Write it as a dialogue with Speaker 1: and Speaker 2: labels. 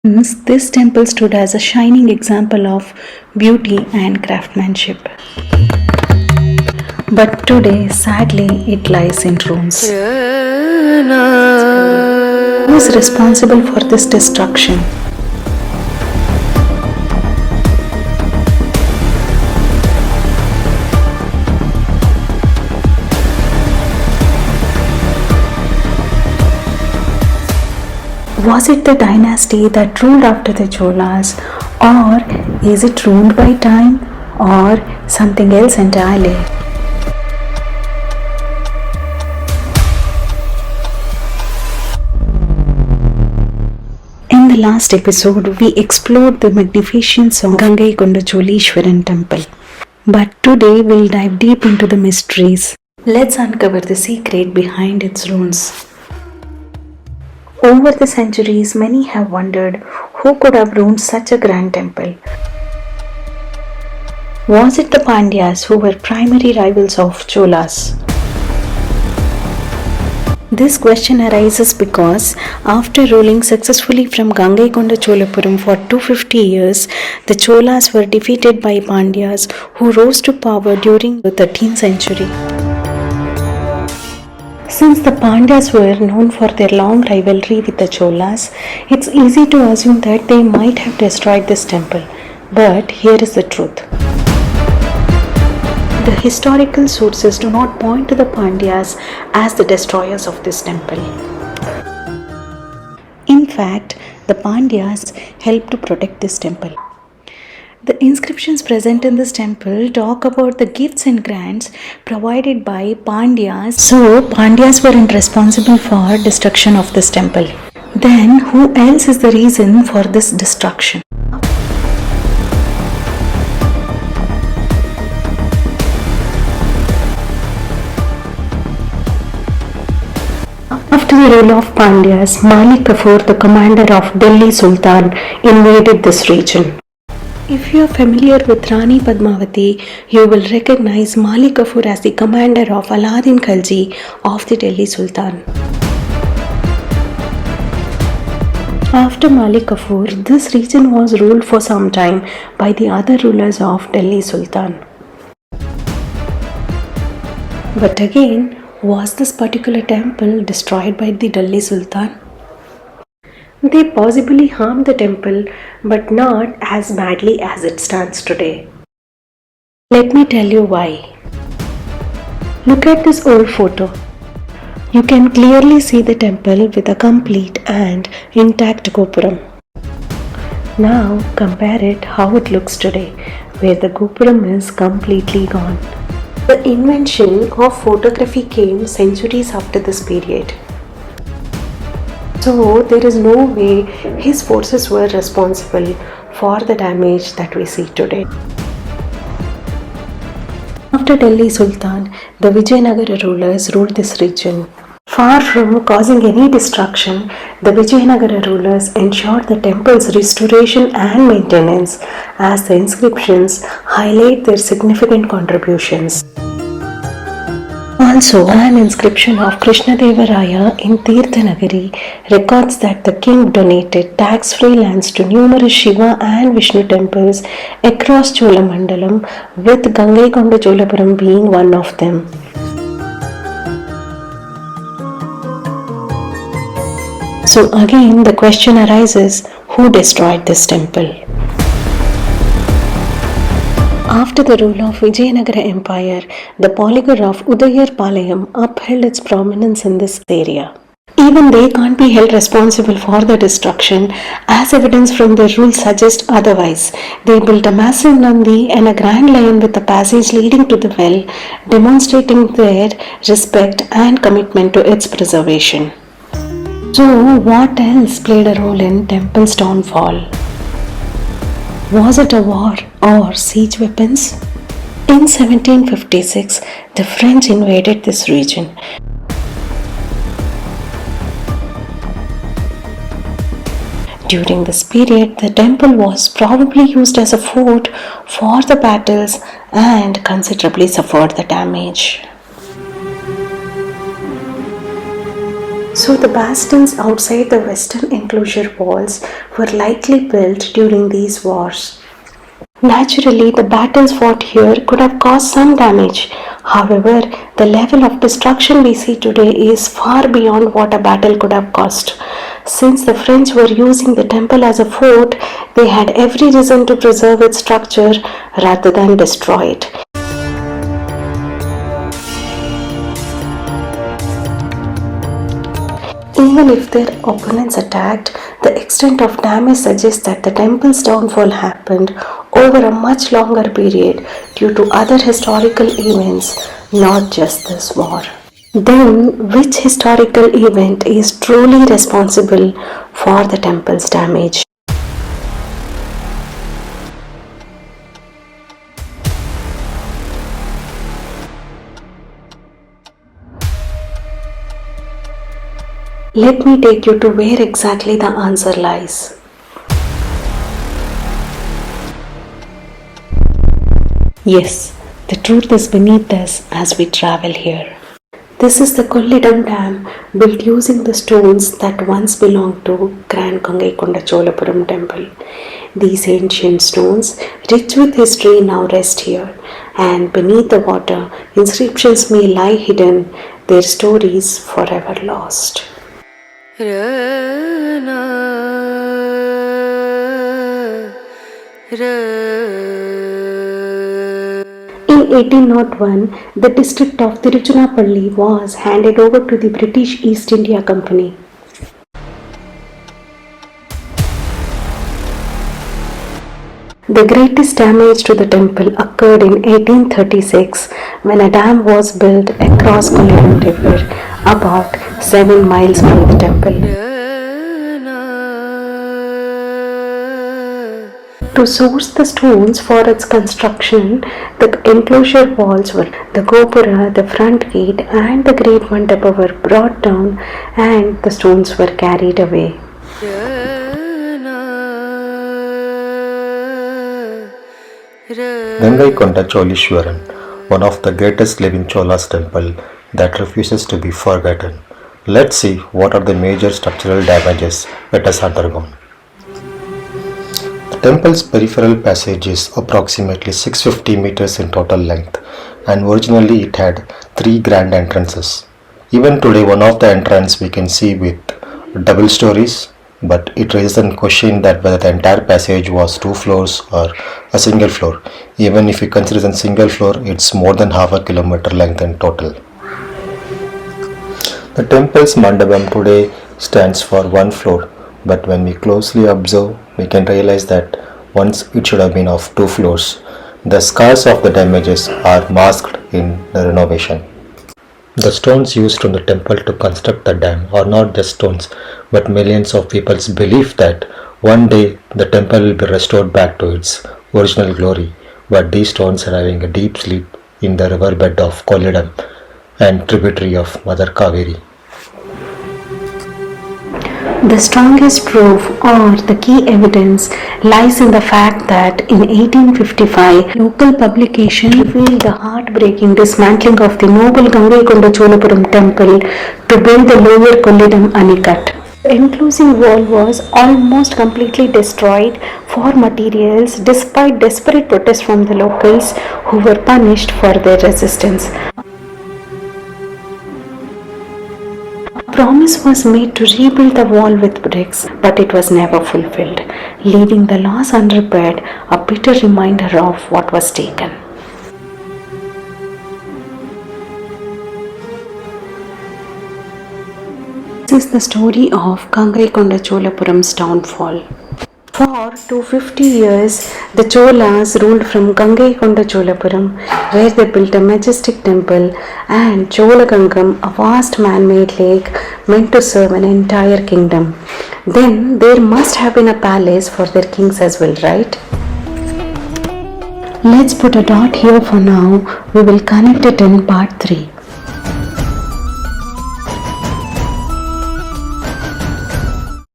Speaker 1: Once, this temple stood as a shining example of beauty and craftsmanship. But today, sadly, it lies in ruins. Who is responsible for this destruction? Was it the dynasty that ruled after the Cholas, or is it ruled by time, or something else entirely? In the last episode, we explored the magnificence of Gangaikonda Cholapuram temple. But today we'll dive deep into the mysteries. Let's uncover the secret behind its ruins. Over the centuries, many have wondered who could have ruined such a grand temple. Was it the Pandyas, who were primary rivals of Cholas? This question arises because after ruling successfully from Gangaikonda Cholapuram for 250 years, the Cholas were defeated by Pandyas, who rose to power during the 13th century. Since the Pandyas were known for their long rivalry with the Cholas, it's easy to assume that they might have destroyed this temple. But here is the truth. The historical sources do not point to the Pandyas as the destroyers of this temple. In fact, the Pandyas helped to protect this temple. The inscriptions present in this temple talk about the gifts and grants provided by Pandyas. So, Pandyas weren't responsible for destruction of this temple. Then, who else is the reason for this destruction? After the rule of Pandyas, Malik Kafur, the commander of Delhi Sultan, invaded this region. If you are familiar with Rani Padmavati, you will recognize Malik Kafur as the commander of Alauddin Khalji of the Delhi Sultan. After Malik Kafur, this region was ruled for some time by the other rulers of Delhi Sultan. But again, was this particular temple destroyed by the Delhi Sultan? They possibly harmed the temple, but not as badly as it stands today. Let me tell you why. Look at this old photo. You can clearly see the temple with a complete and intact gopuram. Now compare it how it looks today, where the gopuram is completely gone. The invention of photography came centuries after this period. So, there is no way his forces were responsible for the damage that we see today. After Delhi Sultan, the Vijayanagara rulers ruled this region. Far from causing any destruction, the Vijayanagara rulers ensured the temple's restoration and maintenance, as the inscriptions highlight their significant contributions. Also, an inscription of Krishnadevaraya in Tirthanagari records that the king donated tax-free lands to numerous Shiva and Vishnu temples across Cholamandalam, with Gangaikonda Cholapuram being one of them. So again, the question arises, who destroyed this temple? After the rule of Vijayanagara Empire, the polygon of Udayar Palayam upheld its prominence in this area. Even they can't be held responsible for the destruction, as evidence from their rules suggests otherwise. They built a massive Nandi and a grand lion with a passage leading to the well, demonstrating their respect and commitment to its preservation. So, what else played a role in temple's downfall? Was it a war or siege weapons? In 1756, the French invaded this region. During this period, the temple was probably used as a fort for the battles and considerably suffered the damage. So the bastions outside the western enclosure walls were likely built during these wars. Naturally, the battles fought here could have caused some damage. However, the level of destruction we see today is far beyond what a battle could have caused. Since the French were using the temple as a fort, they had every reason to preserve its structure rather than destroy it. Even if their opponents attacked, the extent of damage suggests that the temple's downfall happened over a much longer period due to other historical events, not just this war. Then, which historical event is truly responsible for the temple's damage? Let me take you to where exactly the answer lies. Yes, the truth is beneath us as we travel here. This is the Kollidam Dam, built using the stones that once belonged to Gangaikonda Cholapuram temple. These ancient stones, rich with history, now rest here, and beneath the water, inscriptions may lie hidden, their stories forever lost. In 1801, the district of Tiruchirappalli was handed over to the British East India Company. The greatest damage to the temple occurred in 1836 when a dam was built across Kollidam River, about 7 miles from the temple. To source the stones for its construction, the enclosure walls the gopura, the front gate and the great mandapa were brought down and the stones were carried away.
Speaker 2: Gangaikonda Cholapuram, one of the greatest living Cholas temple that refuses to be forgotten. Let's see what are the major structural damages it has undergone. The temple's peripheral passage is approximately 650 meters in total length, and originally it had 3 grand entrances. Even today, one of the entrances we can see with double stories, but it raises a question that whether the entire passage was 2 floors or a single floor. Even if you consider a single floor, it's more than half a kilometer length in total. The temple's mandapam today stands for 1 floor, but when we closely observe, we can realize that once it should have been of 2 floors. The scars of the damages are masked in the renovation. The stones used from the temple to construct the dam are not just stones, but millions of people's belief that one day the temple will be restored back to its original glory, but these stones are having a deep sleep in the riverbed of Kollidam and tributary of Mother Kaveri.
Speaker 1: The strongest proof or the key evidence lies in the fact that in 1855, local publication revealed the heartbreaking dismantling of the noble Gangaikonda Cholapuram temple to build the lower Kollidam Anicut. The enclosing wall was almost completely destroyed for materials despite desperate protests from the locals who were punished for their resistance. A promise was made to rebuild the wall with bricks, but it was never fulfilled, leaving the loss unrepaired, a bitter reminder of what was taken. This is the story of Gangaikonda Cholapuram's downfall. For 250 years, the Cholas ruled from Gangaikonda Cholapuram, where they built a majestic temple, and Cholagangam, a vast man-made lake meant to serve an entire kingdom. Then there must have been a palace for their kings as well, right? Let's put a dot here for now. We will connect it in part 3.